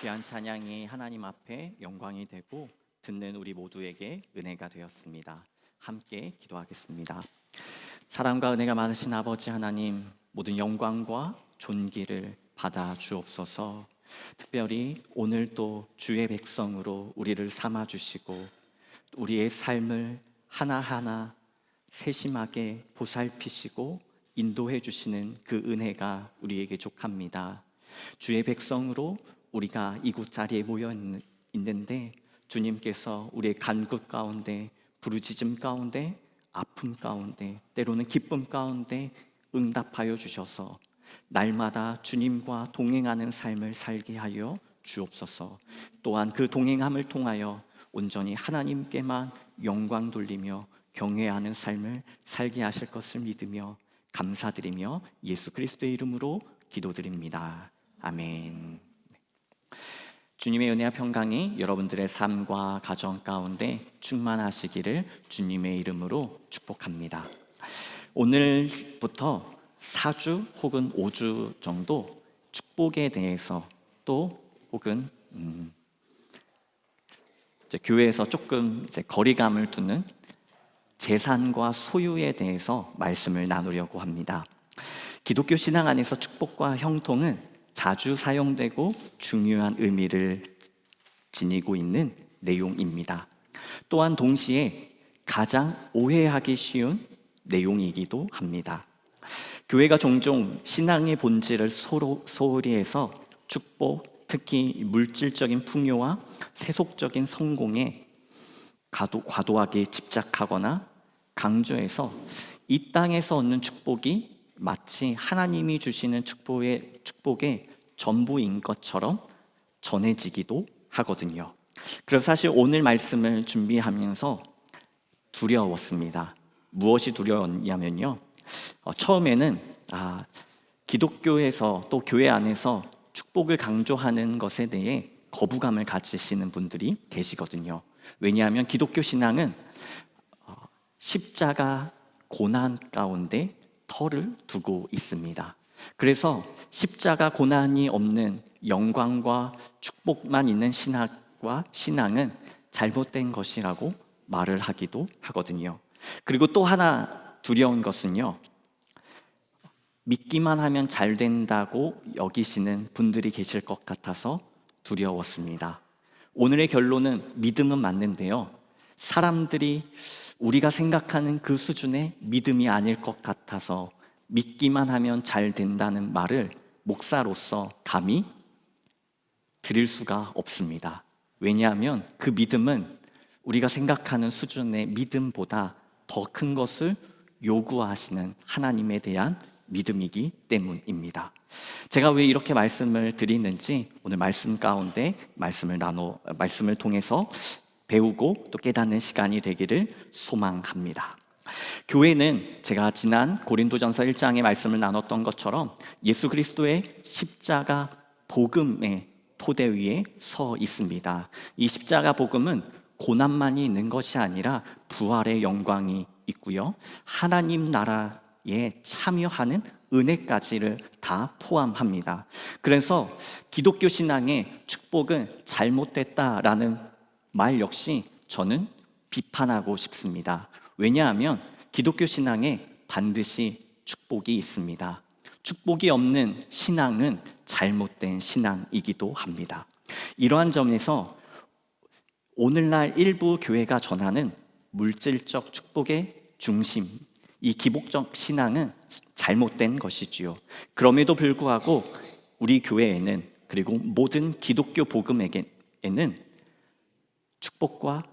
귀한 찬양이 하나님 앞에 영광이 되고 듣는 우리 모두에게 은혜가 되었습니다. 함께 기도하겠습니다. 사랑과 은혜가 많으신 아버지 하나님, 모든 영광과 존귀를 받아 주옵소서. 특별히 오늘도 주의 백성으로 우리를 삼아 주시고 우리의 삶을 하나하나 세심하게 보살피시고 인도해 주시는 그 은혜가 우리에게 족합니다. 주의 백성으로 우리가 이곳 자리에 모여 있는데 주님께서 우리의 간구 가운데, 부르짖음 가운데, 아픔 가운데, 때로는 기쁨 가운데 응답하여 주셔서 날마다 주님과 동행하는 삶을 살게 하여 주옵소서. 또한 그 동행함을 통하여 온전히 하나님께만 영광 돌리며 경외하는 삶을 살게 하실 것을 믿으며 감사드리며 예수 그리스도의 이름으로 기도드립니다. 아멘. 주님의 은혜와 평강이 여러분들의 삶과 가정 가운데 충만하시기를 주님의 이름으로 축복합니다. 오늘부터 4주 혹은 5주 정도 축복에 대해서 또 혹은 이제 교회에서 조금 이제 거리감을 두는 재산과 소유에 대해서 말씀을 나누려고 합니다. 기독교 신앙 안에서 축복과 형통은 자주 사용되고 중요한 의미를 지니고 있는 내용입니다. 또한 동시에 가장 오해하기 쉬운 내용이기도 합니다. 교회가 종종 신앙의 본질을 소홀히 해서 축복, 특히 물질적인 풍요와 세속적인 성공에 과도하게 집착하거나 강조해서 이 땅에서 얻는 축복이 마치 하나님이 주시는 축복의 전부인 것처럼 전해지기도 하거든요. 그래서 사실 오늘 말씀을 준비하면서 두려웠습니다. 무엇이 두려웠냐면요, 처음에는 기독교에서 또 교회 안에서 축복을 강조하는 것에 대해 거부감을 가지시는 분들이 계시거든요. 왜냐하면 기독교 신앙은 십자가 고난 가운데 터를 두고 있습니다. 그래서 십자가 고난이 없는 영광과 축복만 있는 신앙은 잘못된 것이라고 말을 하기도 하거든요. 그리고 또 하나 두려운 것은요, 믿기만 하면 잘 된다고 여기시는 분들이 계실 것 같아서 두려웠습니다. 오늘의 결론은 믿음은 맞는데요, 사람들이 우리가 생각하는 그 수준의 믿음이 아닐 것 같아서 믿기만 하면 잘 된다는 말을 목사로서 감히 드릴 수가 없습니다. 왜냐하면 그 믿음은 우리가 생각하는 수준의 믿음보다 더 큰 것을 요구하시는 하나님에 대한 믿음이기 때문입니다. 제가 왜 이렇게 말씀을 드리는지 오늘 말씀 가운데 말씀을 통해서 배우고 또 깨닫는 시간이 되기를 소망합니다. 교회는 제가 지난 고린도전서 1장의 말씀을 나눴던 것처럼 예수 그리스도의 십자가 복음의 토대 위에 서 있습니다. 이 십자가 복음은 고난만이 있는 것이 아니라 부활의 영광이 있고요, 하나님 나라에 참여하는 은혜까지를 다 포함합니다. 그래서 기독교 신앙의 축복은 잘못됐다라는 말 역시 저는 비판하고 싶습니다. 왜냐하면 기독교 신앙에 반드시 축복이 있습니다. 축복이 없는 신앙은 잘못된 신앙이기도 합니다. 이러한 점에서 오늘날 일부 교회가 전하는 물질적 축복의 중심, 이 기복적 신앙은 잘못된 것이지요. 그럼에도 불구하고 우리 교회에는, 그리고 모든 기독교 복음에게는 축복과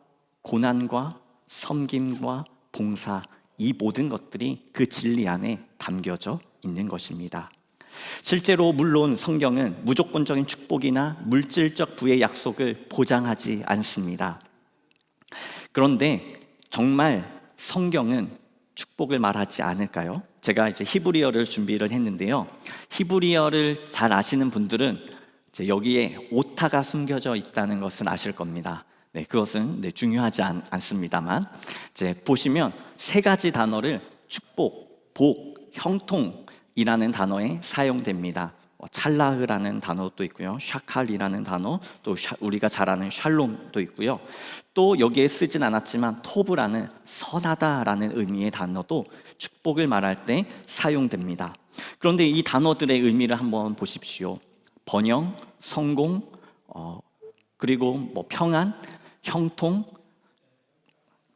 고난과 섬김과 봉사, 이 모든 것들이 그 진리 안에 담겨져 있는 것입니다. 실제로 물론 성경은 무조건적인 축복이나 물질적 부의 약속을 보장하지 않습니다. 그런데 정말 성경은 축복을 말하지 않을까요? 제가 이제 히브리어를 준비를 했는데요, 히브리어를 잘 아시는 분들은 이제 여기에 오타가 숨겨져 있다는 것은 아실 겁니다. 네, 그것은 중요하지 않습니다만, 이제 보시면 세 가지 단어를 축복, 복, 형통이라는 단어에 사용됩니다. 찰라흐라는 단어도 있고요. 샤칼이라는 단어, 또 우리가 잘 아는 샬롬도 있고요. 또 여기에 쓰진 않았지만 토브라는 선하다라는 의미의 단어도 축복을 말할 때 사용됩니다. 그런데 이 단어들의 의미를 한번 보십시오. 번영, 성공, 그리고 평안, 형통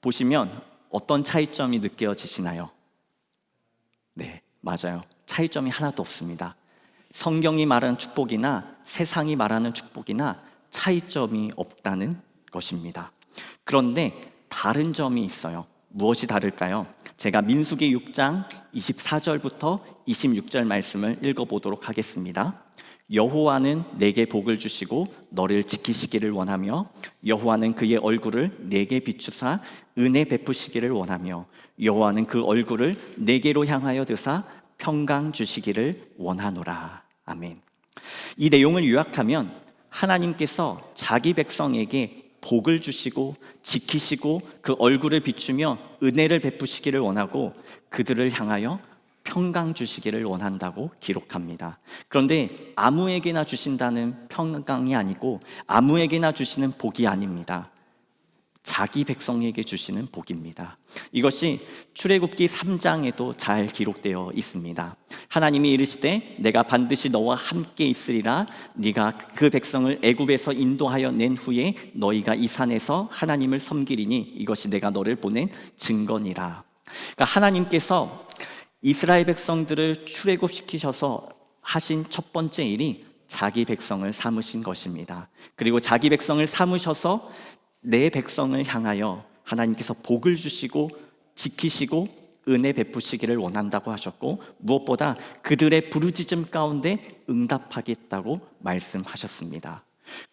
보시면 어떤 차이점이 느껴지시나요? 네, 맞아요. 차이점이 하나도 없습니다. 성경이 말하는 축복이나 세상이 말하는 축복이나 차이점이 없다는 것입니다. 그런데 다른 점이 있어요. 무엇이 다를까요? 제가 민수기 6장 24절부터 26절 말씀을 읽어보도록 하겠습니다. 여호와는 내게 복을 주시고 너를 지키시기를 원하며 여호와는 그의 얼굴을 내게 비추사 은혜 베푸시기를 원하며 여호와는 그 얼굴을 내게로 향하여 드사 평강 주시기를 원하노라. 아멘. 이 내용을 요약하면 하나님께서 자기 백성에게 복을 주시고 지키시고 그 얼굴을 비추며 은혜를 베푸시기를 원하고 그들을 향하여 평강 주시기를 원한다고 기록합니다. 그런데 아무에게나 주신다는 평강이 아니고 아무에게나 주시는 복이 아닙니다. 자기 백성에게 주시는 복입니다. 이것이 출애굽기 3장에도 잘 기록되어 있습니다. 하나님이 이르시되 내가 반드시 너와 함께 있으리라. 네가 그 백성을 애굽에서 인도하여 낸 후에 너희가 이 산에서 하나님을 섬기리니 이것이 내가 너를 보낸 증거니라. 그러니까 하나님께서 이스라엘 백성들을 출애굽시키셔서 하신 첫 번째 일이 자기 백성을 삼으신 것입니다. 그리고 자기 백성을 삼으셔서 내 백성을 향하여 하나님께서 복을 주시고 지키시고 은혜 베푸시기를 원한다고 하셨고 무엇보다 그들의 부르짖음 가운데 응답하겠다고 말씀하셨습니다.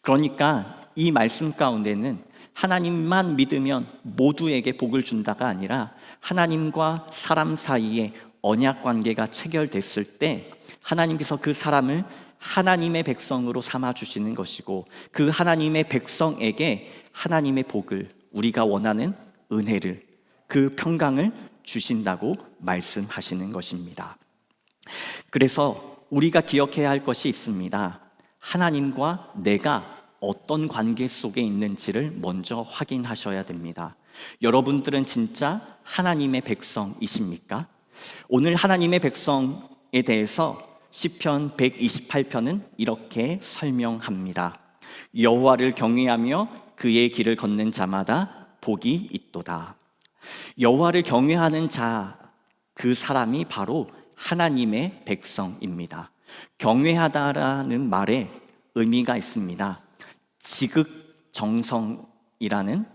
그러니까 이 말씀 가운데는 하나님만 믿으면 모두에게 복을 준다가 아니라 하나님과 사람 사이에 언약 관계가 체결됐을 때 하나님께서 그 사람을 하나님의 백성으로 삼아 주시는 것이고 그 하나님의 백성에게 하나님의 복을, 우리가 원하는 은혜를, 그 평강을 주신다고 말씀하시는 것입니다. 그래서 우리가 기억해야 할 것이 있습니다. 하나님과 내가 어떤 관계 속에 있는지를 먼저 확인하셔야 됩니다. 여러분들은 진짜 하나님의 백성이십니까? 오늘 하나님의 백성에 대해서 시편 128편은 이렇게 설명합니다. 여호와를 경외하며 그의 길을 걷는 자마다 복이 있도다. 여호와를 경외하는 자, 그 사람이 바로 하나님의 백성입니다. 경외하다라는 말에 의미가 있습니다. 지극정성이라는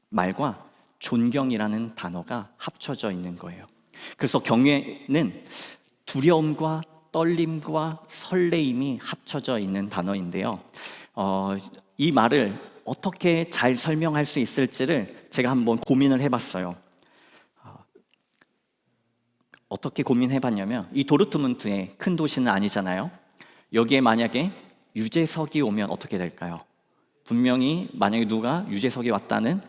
말과 존경이라는 단어가 합쳐져 있는 거예요. 그래서 경외는 두려움과 떨림과 설레임이 합쳐져 있는 단어인데요. 이 말을 어떻게 잘 설명할 수 있을지를 제가 한번 고민을 해봤어요. 어떻게 고민해봤냐면 이 도르트문트의 큰 도시는 아니잖아요. 여기에 만약에 유재석이 오면 어떻게 될까요? 분명히 만약에 누가 유재석이 왔다는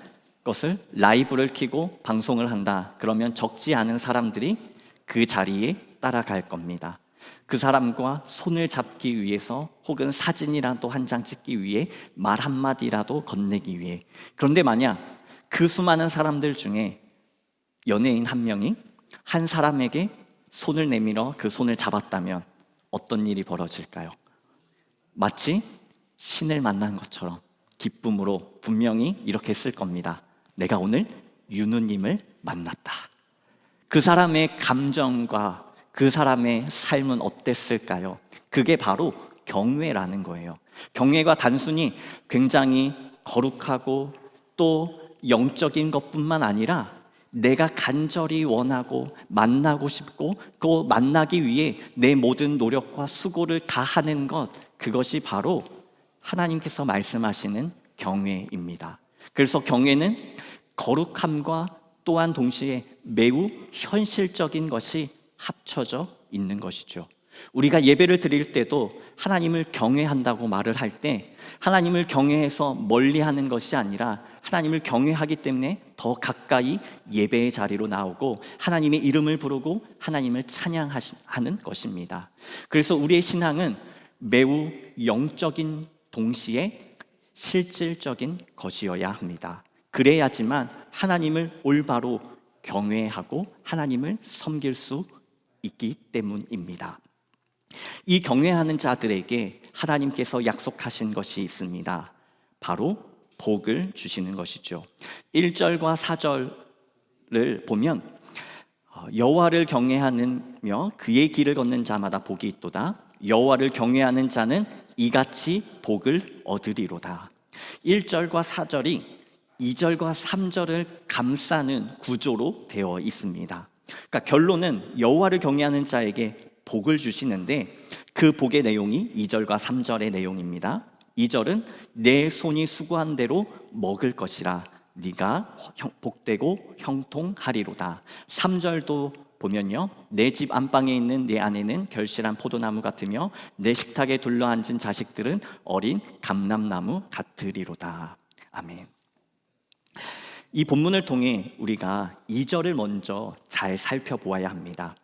것을 라이브를 켜고 방송을 한다. 그러면 적지 않은 사람들이 그 자리에 따라갈 겁니다. 그 사람과 손을 잡기 위해서 혹은 사진이라도 한 장 찍기 위해 말 한마디라도 건네기 위해. 그런데 만약 그 수많은 사람들 중에 연예인 한 명이 한 사람에게 손을 내밀어 그 손을 잡았다면 어떤 일이 벌어질까요? 마치 신을 만난 것처럼 기쁨으로 분명히 이렇게 쓸 겁니다. 내가 오늘 윤우님을 만났다. 그 사람의 감정과 그 사람의 삶은 어땠을까요? 그게 바로 경외라는 거예요. 경외가 단순히 굉장히 거룩하고 또 영적인 것뿐만 아니라 내가 간절히 원하고 만나고 싶고 그 만나기 위해 내 모든 노력과 수고를 다하는 것, 그것이 바로 하나님께서 말씀하시는 경외입니다. 그래서 경외는 거룩함과 또한 동시에 매우 현실적인 것이 합쳐져 있는 것이죠. 우리가 예배를 드릴 때도 하나님을 경외한다고 말을 할 때 하나님을 경외해서 멀리하는 것이 아니라 하나님을 경외하기 때문에 더 가까이 예배의 자리로 나오고 하나님의 이름을 부르고 하나님을 찬양하는 것입니다. 그래서 우리의 신앙은 매우 영적인 동시에 실질적인 것이어야 합니다. 그래야지만 하나님을 올바로 경외하고 하나님을 섬길 수 있기 때문입니다. 이 경외하는 자들에게 하나님께서 약속하신 것이 있습니다. 바로 복을 주시는 것이죠. 1절과 4절을 보면 여호와를 경외하며 그의 길을 걷는 자마다 복이 있도다. 여호와를 경외하는 자는 이같이 복을 얻으리로다. 1절과 4절이 2절과 3절을 감싸는 구조로 되어 있습니다. 그러니까 결론은 여호와를 경외하는 자에게 복을 주시는데 그 복의 내용이 2절과 3절의 내용입니다. 2절은 내 손이 수고한 대로 먹을 것이라 네가 복되고 형통하리로다. 3절도 보면요, 내 집 안방에 있는 내 아내는 결실한 포도나무 같으며 내 식탁에 둘러앉은 자식들은 어린 감람나무 같으리로다. 아멘. 이 본문을 통해 우리가 2절을 먼저 잘 살펴보아야 합니다.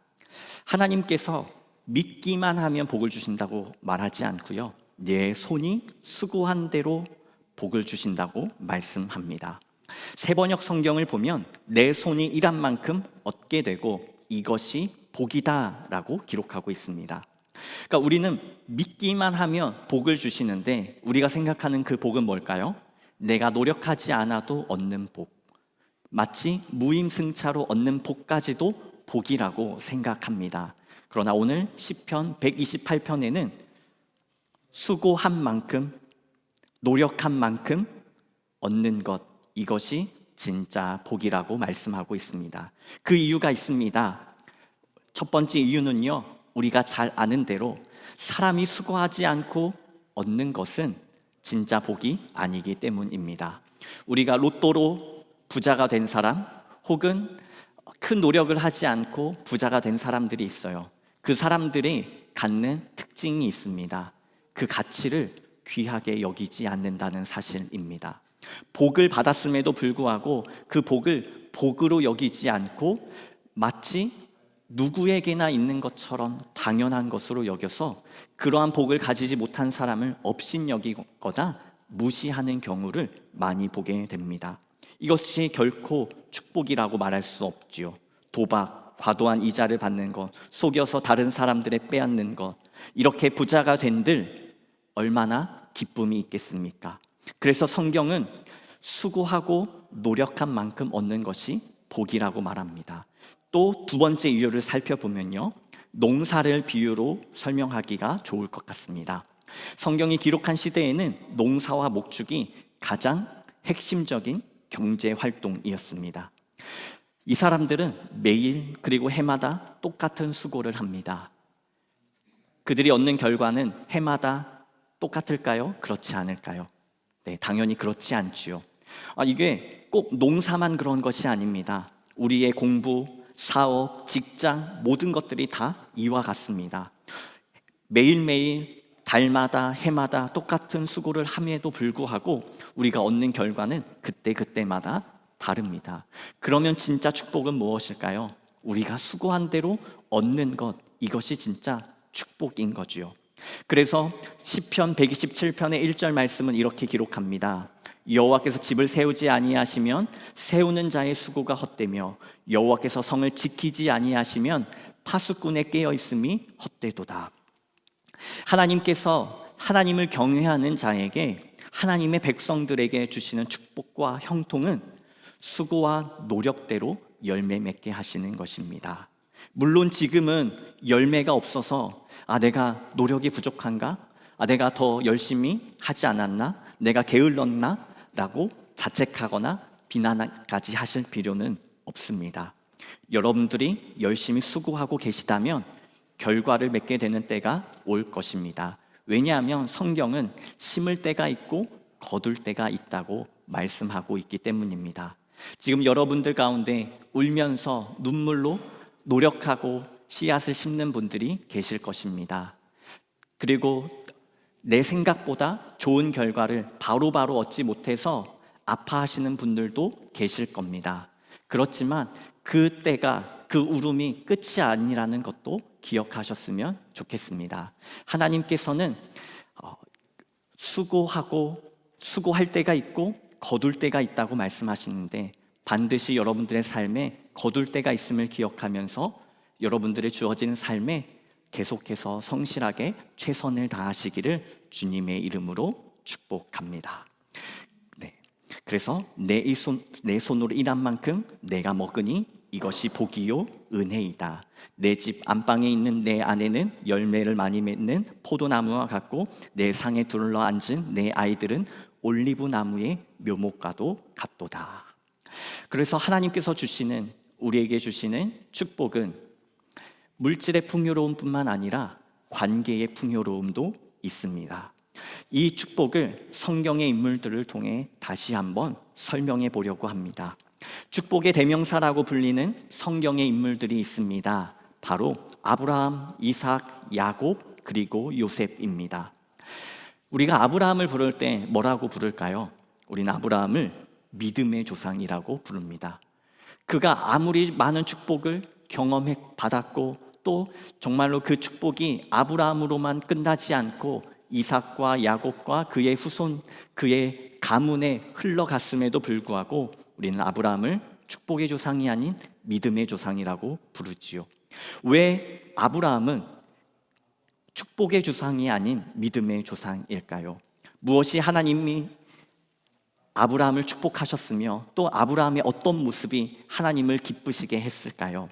하나님께서 믿기만 하면 복을 주신다고 말하지 않고요, 내 손이 수고한 대로 복을 주신다고 말씀합니다. 세번역 성경을 보면 내 손이 일한 만큼 얻게 되고 이것이 복이다 라고 기록하고 있습니다. 그러니까 우리는 믿기만 하면 복을 주시는데 우리가 생각하는 그 복은 뭘까요? 내가 노력하지 않아도 얻는 복, 마치 무임승차로 얻는 복까지도 복이라고 생각합니다. 그러나 오늘 시편 128편에는 수고한 만큼, 노력한 만큼 얻는 것, 이것이 진짜 복이라고 말씀하고 있습니다. 그 이유가 있습니다. 첫 번째 이유는요, 우리가 잘 아는 대로 사람이 수고하지 않고 얻는 것은 진짜 복이 아니기 때문입니다. 우리가 로또로 부자가 된 사람 혹은 큰 노력을 하지 않고 부자가 된 사람들이 있어요. 그 사람들이 갖는 특징이 있습니다. 그 가치를 귀하게 여기지 않는다는 사실입니다. 복을 받았음에도 불구하고 그 복을 복으로 여기지 않고 마치 누구에게나 있는 것처럼 당연한 것으로 여겨서 그러한 복을 가지지 못한 사람을 업신여기거나 무시하는 경우를 많이 보게 됩니다. 이것이 결코 축복이라고 말할 수 없지요. 도박, 과도한 이자를 받는 것, 속여서 다른 사람들의 빼앗는 것, 이렇게 부자가 된들 얼마나 기쁨이 있겠습니까? 그래서 성경은 수고하고 노력한 만큼 얻는 것이 복이라고 말합니다. 또 두 번째 이유를 살펴보면요, 농사를 비유로 설명하기가 좋을 것 같습니다. 성경이 기록한 시대에는 농사와 목축이 가장 핵심적인 경제 활동이었습니다. 이 사람들은 매일 그리고 해마다 똑같은 수고를 합니다. 그들이 얻는 결과는 해마다 똑같을까요? 그렇지 않을까요? 네, 당연히 그렇지 않지요. 이게 꼭 농사만 그런 것이 아닙니다. 우리의 공부, 사업, 직장 모든 것들이 다 이와 같습니다. 매일매일 달마다 해마다 똑같은 수고를 함에도 불구하고 우리가 얻는 결과는 그때마다 다릅니다. 그러면 진짜 축복은 무엇일까요? 우리가 수고한 대로 얻는 것, 이것이 진짜 축복인 거지요. 그래서 시편 127편의 1절 말씀은 이렇게 기록합니다. 여호와께서 집을 세우지 아니하시면 세우는 자의 수고가 헛되며 여호와께서 성을 지키지 아니하시면 파수꾼의 깨어 있음이 헛되도다. 하나님께서 하나님을 경외하는 자에게, 하나님의 백성들에게 주시는 축복과 형통은 수고와 노력대로 열매 맺게 하시는 것입니다. 물론 지금은 열매가 없어서 내가 노력이 부족한가? 내가 더 열심히 하지 않았나? 내가 게을렀나? 라고 자책하거나 비난까지 하실 필요는 없습니다. 여러분들이 열심히 수고하고 계시다면 결과를 맺게 되는 때가 올 것입니다. 왜냐하면 성경은 심을 때가 있고 거둘 때가 있다고 말씀하고 있기 때문입니다. 지금 여러분들 가운데 울면서 눈물로 노력하고 씨앗을 심는 분들이 계실 것입니다. 그리고 내 생각보다 좋은 결과를 바로바로 얻지 못해서 아파하시는 분들도 계실 겁니다. 그렇지만 그 때가, 그 울음이 끝이 아니라는 것도 기억하셨으면 좋겠습니다. 하나님께서는 수고할 때가 있고 거둘 때가 있다고 말씀하시는데, 반드시 여러분들의 삶에 거둘 때가 있음을 기억하면서 여러분들의 주어진 삶에 계속해서 성실하게 최선을 다하시기를 주님의 이름으로 축복합니다. 네. 그래서 내 손으로 일한 만큼 내가 먹으니 이것이 복이요 은혜이다. 내 집 안방에 있는 내 아내는 열매를 많이 맺는 포도나무와 같고 내 상에 둘러 앉은 내 아이들은 올리브 나무의 묘목과도 같도다. 그래서 하나님께서 우리에게 주시는 축복은 물질의 풍요로움뿐만 아니라 관계의 풍요로움도 있습니다. 이 축복을 성경의 인물들을 통해 다시 한번 설명해 보려고 합니다. 축복의 대명사라고 불리는 성경의 인물들이 있습니다. 바로 아브라함, 이삭, 야곱, 그리고 요셉입니다. 우리가 아브라함을 부를 때 뭐라고 부를까요? 우리는 아브라함을 믿음의 조상이라고 부릅니다. 그가 아무리 많은 축복을 경험해 받았고 또 정말로 그 축복이 아브라함으로만 끝나지 않고 이삭과 야곱과 그의 후손, 그의 가문에 흘러갔음에도 불구하고 우리는 아브라함을 축복의 조상이 아닌 믿음의 조상이라고 부르지요. 왜 아브라함은 축복의 조상이 아닌 믿음의 조상일까요? 무엇이 하나님이 아브라함을 축복하셨으며 또 아브라함의 어떤 모습이 하나님을 기쁘시게 했을까요?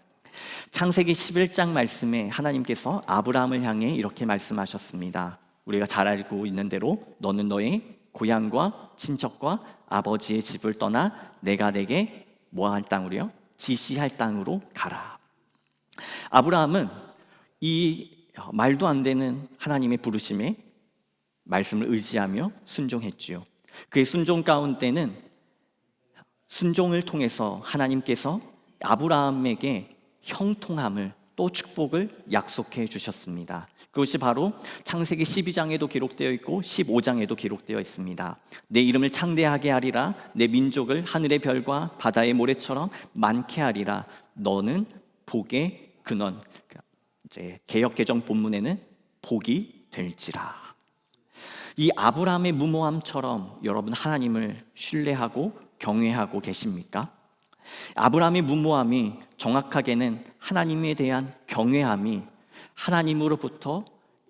창세기 11장 말씀에 하나님께서 아브라함을 향해 이렇게 말씀하셨습니다. 우리가 잘 알고 있는 대로 너는 너의 고향과 친척과 아버지의 집을 떠나 내가 내게 뭐할 땅으로요? 지시할 땅으로 가라. 아브라함은 이 말도 안 되는 하나님의 부르심에 말씀을 의지하며 순종했지요. 그의 순종 가운데는 순종을 통해서 하나님께서 아브라함에게 형통함을 또 축복을 약속해 주셨습니다. 그것이 바로 창세기 12장에도 기록되어 있고 15장에도 기록되어 있습니다. 내 이름을 창대하게 하리라. 내 민족을 하늘의 별과 바다의 모래처럼 많게 하리라. 너는 복의 근원. 이제 개역개정 본문에는 복이 될지라. 이 아브라함의 무모함처럼 여러분 하나님을 신뢰하고 경외하고 계십니까? 아브라함의 무모함이 정확하게는 하나님에 대한 경외함이 하나님으로부터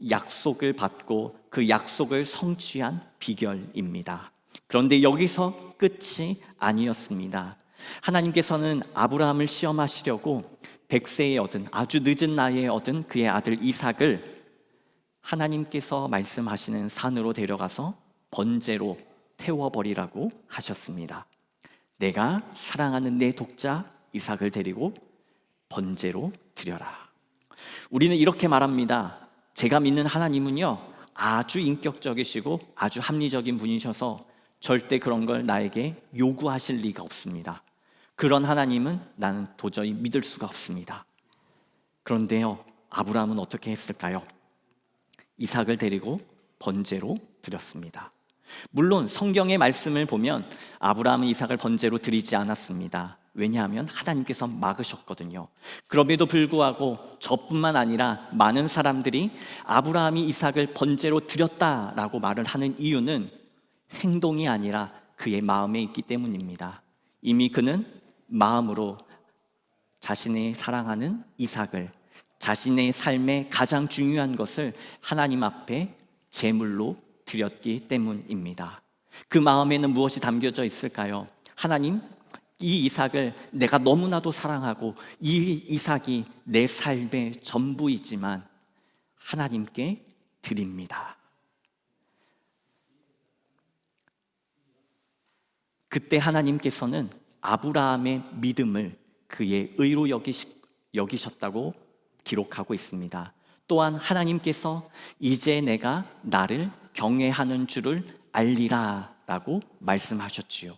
약속을 받고 그 약속을 성취한 비결입니다. 그런데 여기서 끝이 아니었습니다. 하나님께서는 아브라함을 시험하시려고 100세에 얻은, 아주 늦은 나이에 얻은 그의 아들 이삭을 하나님께서 말씀하시는 산으로 데려가서 번제로 태워버리라고 하셨습니다. 내가 사랑하는 내 독자 이삭을 데리고 번제로 드려라. 우리는 이렇게 말합니다. 제가 믿는 하나님은요, 아주 인격적이시고 아주 합리적인 분이셔서 절대 그런 걸 나에게 요구하실 리가 없습니다. 그런 하나님은 나는 도저히 믿을 수가 없습니다. 그런데요, 아브라함은 어떻게 했을까요? 이삭을 데리고 번제로 드렸습니다. 물론 성경의 말씀을 보면 아브라함은 이삭을 번제로 드리지 않았습니다. 왜냐하면 하나님께서 막으셨거든요. 그럼에도 불구하고 저뿐만 아니라 많은 사람들이 아브라함이 이삭을 번제로 드렸다라고 말을 하는 이유는 행동이 아니라 그의 마음에 있기 때문입니다. 이미 그는 마음으로 자신의 사랑하는 이삭을, 자신의 삶의 가장 중요한 것을 하나님 앞에 제물로 드렸기 때문입니다. 그 마음에는 무엇이 담겨져 있을까요? 하나님, 이 이삭을 내가 너무나도 사랑하고 이 이삭이 내 삶의 전부이지만 하나님께 드립니다. 그때 하나님께서는 아브라함의 믿음을 그의 의로 여기셨다고 기록하고 있습니다. 또한 하나님께서 이제 내가 나를 경외하는 줄을 알리라 라고 말씀하셨지요.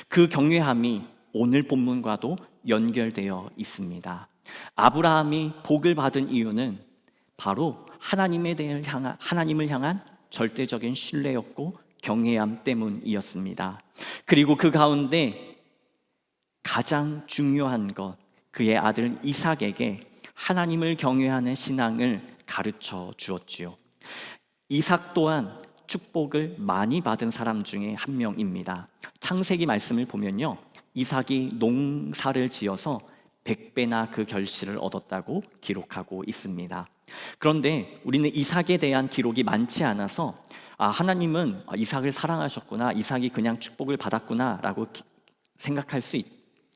그 경외함이 오늘 본문과도 연결되어 있습니다. 아브라함이 복을 받은 이유는 바로 하나님을 향한 절대적인 신뢰였고 경외함 때문이었습니다. 그리고 그 가운데 가장 중요한 것, 그의 아들 이삭에게 하나님을 경외하는 신앙을 가르쳐 주었지요. 이삭 또한 축복을 많이 받은 사람 중에 한 명입니다. 창세기 말씀을 보면요, 이삭이 농사를 지어서 100배나 그 결실을 얻었다고 기록하고 있습니다. 그런데 우리는 이삭에 대한 기록이 많지 않아서 하나님은 이삭을 사랑하셨구나, 이삭이 그냥 축복을 받았구나 라고 생각할 수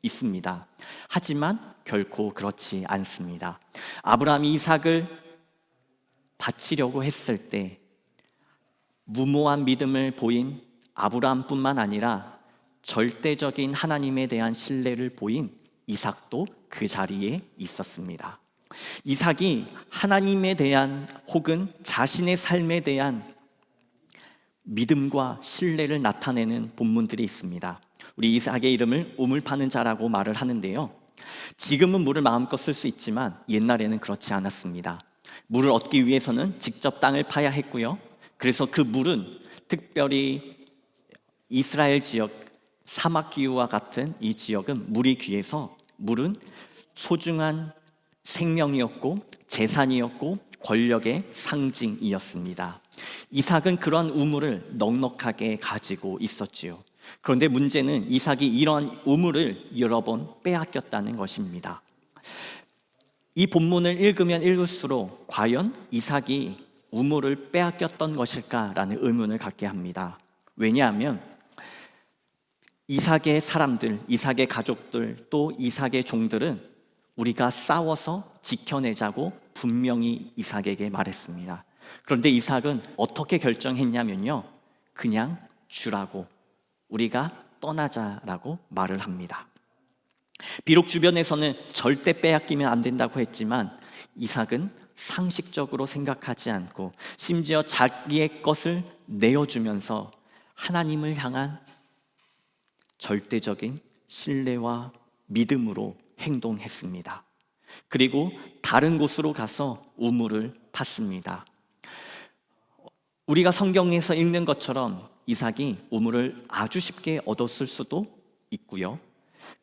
있습니다. 하지만 결코 그렇지 않습니다. 아브라함이 이삭을 바치려고 했을 때 무모한 믿음을 보인 아브라함뿐만 아니라 절대적인 하나님에 대한 신뢰를 보인 이삭도 그 자리에 있었습니다. 이삭이 하나님에 대한 혹은 자신의 삶에 대한 믿음과 신뢰를 나타내는 본문들이 있습니다. 우리 이삭의 이름을 우물 파는 자라고 말을 하는데요, 지금은 물을 마음껏 쓸 수 있지만 옛날에는 그렇지 않았습니다. 물을 얻기 위해서는 직접 땅을 파야 했고요, 그래서 그 물은 특별히 이스라엘 지역 사막 기후와 같은 이 지역은 물이 귀해서 물은 소중한 생명이었고 재산이었고 권력의 상징이었습니다. 이삭은 그런 우물을 넉넉하게 가지고 있었지요. 그런데 문제는 이삭이 이런 우물을 여러 번 빼앗겼다는 것입니다. 이 본문을 읽으면 읽을수록 과연 이삭이 우물을 빼앗겼던 것일까라는 의문을 갖게 합니다. 왜냐하면 이삭의 사람들, 이삭의 가족들, 또 이삭의 종들은 우리가 싸워서 지켜내자고 분명히 이삭에게 말했습니다. 그런데 이삭은 어떻게 결정했냐면요, 그냥 주라고, 우리가 떠나자라고 말을 합니다. 비록 주변에서는 절대 빼앗기면 안 된다고 했지만 이삭은 상식적으로 생각하지 않고 심지어 자기의 것을 내어주면서 하나님을 향한 절대적인 신뢰와 믿음으로 행동했습니다. 그리고 다른 곳으로 가서 우물을 팠습니다. 우리가 성경에서 읽는 것처럼 이삭이 우물을 아주 쉽게 얻었을 수도 있고요,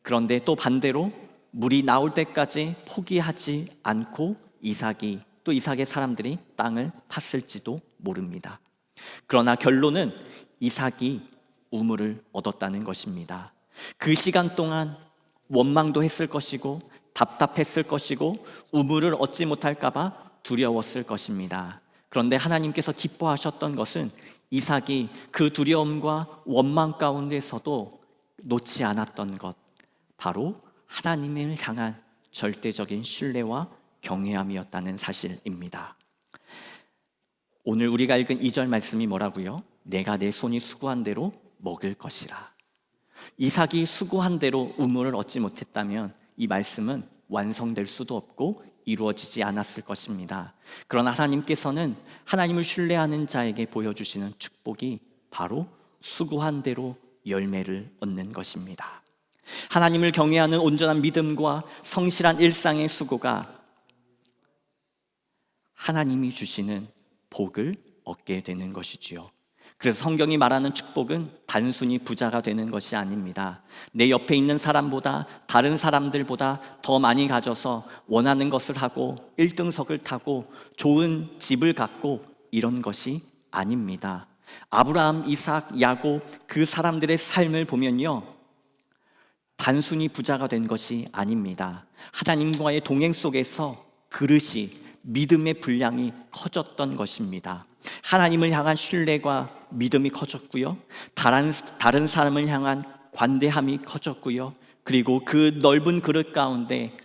그런데 또 반대로 물이 나올 때까지 포기하지 않고 이삭의 사람들이 땅을 팠을지도 모릅니다. 그러나 결론은 이삭이 우물을 얻었다는 것입니다. 그 시간 동안 원망도 했을 것이고 답답했을 것이고 우물을 얻지 못할까 봐 두려웠을 것입니다. 그런데 하나님께서 기뻐하셨던 것은 이삭이 그 두려움과 원망 가운데서도 놓지 않았던 것, 바로 하나님을 향한 절대적인 신뢰와 경외함이었다는 사실입니다. 오늘 우리가 읽은 2절 말씀이 뭐라고요? 내가 내 손이 수고한 대로 먹을 것이라. 이삭이 수고한 대로 우물을 얻지 못했다면 이 말씀은 완성될 수도 없고 이루어지지 않았을 것입니다. 그러나 하나님께서는 하나님을 신뢰하는 자에게 보여주시는 축복이 바로 수고한 대로 열매를 얻는 것입니다. 하나님을 경외하는 온전한 믿음과 성실한 일상의 수고가 하나님이 주시는 복을 얻게 되는 것이지요. 그래서 성경이 말하는 축복은 단순히 부자가 되는 것이 아닙니다. 내 옆에 있는 사람보다, 다른 사람들보다 더 많이 가져서 원하는 것을 하고 1등석을 타고 좋은 집을 갖고 이런 것이 아닙니다. 아브라함, 이삭, 야곱 그 사람들의 삶을 보면요, 단순히 부자가 된 것이 아닙니다. 하나님과의 동행 속에서 그릇이, 믿음의 분량이 커졌던 것입니다. 하나님을 향한 신뢰과 믿음이 커졌고요, 다른 사람을 향한 관대함이 커졌고요, 그리고 그 넓은 그릇 가운데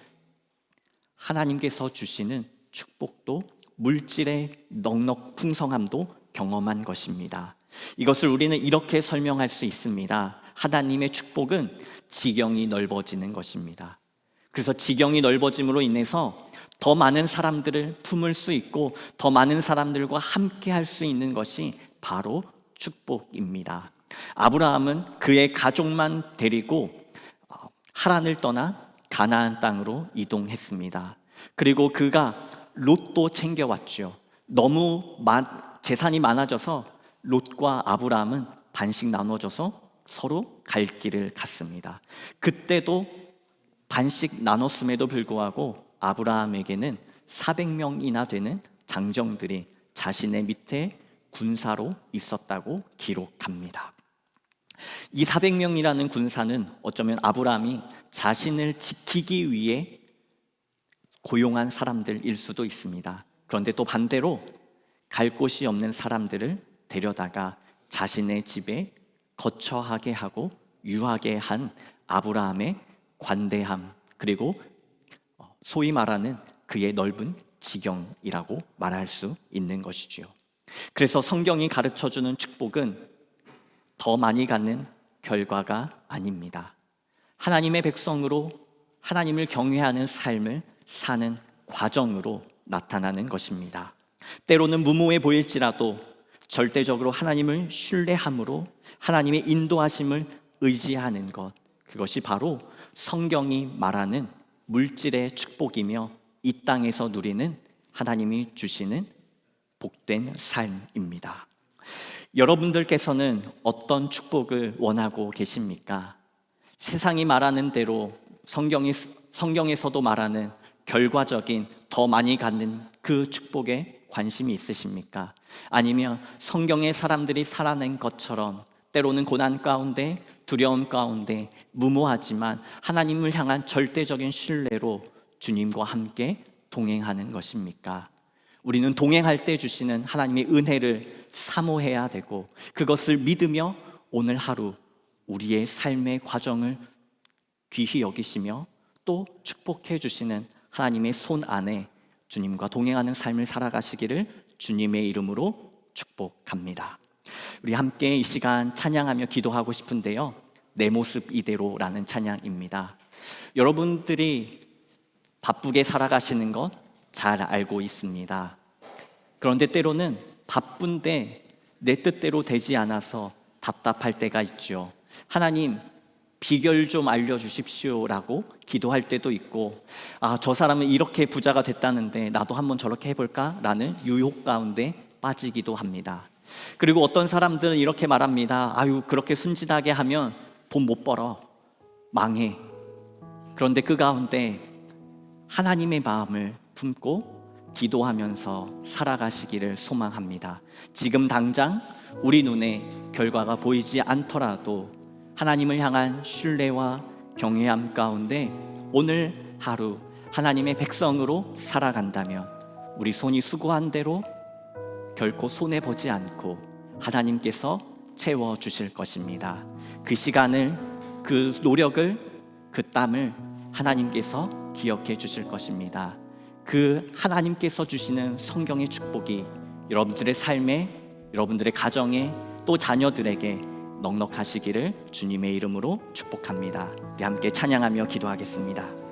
하나님께서 주시는 축복도, 물질의 넉넉 풍성함도 경험한 것입니다. 이것을 우리는 이렇게 설명할 수 있습니다. 하나님의 축복은 지경이 넓어지는 것입니다. 그래서 지경이 넓어짐으로 인해서 더 많은 사람들을 품을 수 있고 더 많은 사람들과 함께 할 수 있는 것이 바로 축복입니다. 아브라함은 그의 가족만 데리고 하란을 떠나 가나안 땅으로 이동했습니다. 그리고 그가 롯도 챙겨왔죠. 너무 재산이 많아져서 롯과 아브라함은 반씩 나눠줘서 서로 갈 길을 갔습니다. 그때도 반씩 나눴음에도 불구하고 아브라함에게는 400명이나 되는 장정들이 자신의 밑에 군사로 있었다고 기록합니다. 이 400명이라는 군사는 어쩌면 아브라함이 자신을 지키기 위해 고용한 사람들일 수도 있습니다. 그런데 또 반대로 갈 곳이 없는 사람들을 데려다가 자신의 집에 거처하게 하고 유하게 한 아브라함의 관대함, 그리고 소위 말하는 그의 넓은 지경이라고 말할 수 있는 것이지요. 그래서 성경이 가르쳐주는 축복은 더 많이 갖는 결과가 아닙니다. 하나님의 백성으로 하나님을 경외하는 삶을 사는 과정으로 나타나는 것입니다. 때로는 무모해 보일지라도 절대적으로 하나님을 신뢰함으로 하나님의 인도하심을 의지하는 것, 그것이 바로 성경이 말하는 물질의 축복이며 이 땅에서 누리는 하나님이 주시는 복된 삶입니다. 여러분들께서는 어떤 축복을 원하고 계십니까? 세상이 말하는 대로 성경에서도 말하는 결과적인 더 많이 갖는 그 축복에 관심이 있으십니까? 아니면 성경의 사람들이 살아낸 것처럼 때로는 고난 가운데, 두려움 가운데 무모하지만 하나님을 향한 절대적인 신뢰로 주님과 함께 동행하는 것입니까? 우리는 동행할 때 주시는 하나님의 은혜를 사모해야 되고 그것을 믿으며 오늘 하루 우리의 삶의 과정을 귀히 여기시며 또 축복해 주시는 하나님의 손 안에 주님과 동행하는 삶을 살아가시기를 주님의 이름으로 축복합니다. 우리 함께 이 시간 찬양하며 기도하고 싶은데요, 내 모습 이대로라는 찬양입니다. 여러분들이 바쁘게 살아가시는 것 잘 알고 있습니다. 그런데 때로는 바쁜데 내 뜻대로 되지 않아서 답답할 때가 있죠. 하나님, 비결 좀 알려주십시오라고 기도할 때도 있고, 저 사람은 이렇게 부자가 됐다는데 나도 한번 저렇게 해볼까? 라는 유혹 가운데 빠지기도 합니다. 그리고 어떤 사람들은 이렇게 말합니다. 그렇게 순진하게 하면 돈 못 벌어, 망해. 그런데 그 가운데 하나님의 마음을 품고 기도하면서 살아가시기를 소망합니다. 지금 당장 우리 눈에 결과가 보이지 않더라도 하나님을 향한 신뢰와 경외함 가운데 오늘 하루 하나님의 백성으로 살아간다면 우리 손이 수고한 대로 결코 손해보지 않고 하나님께서 채워주실 것입니다. 그 시간을, 그 노력을, 그 땀을 하나님께서 기억해 주실 것입니다. 그 하나님께서 주시는 성경의 축복이 여러분들의 삶에, 여러분들의 가정에, 또 자녀들에게 넉넉하시기를 주님의 이름으로 축복합니다. 우리 함께 찬양하며 기도하겠습니다.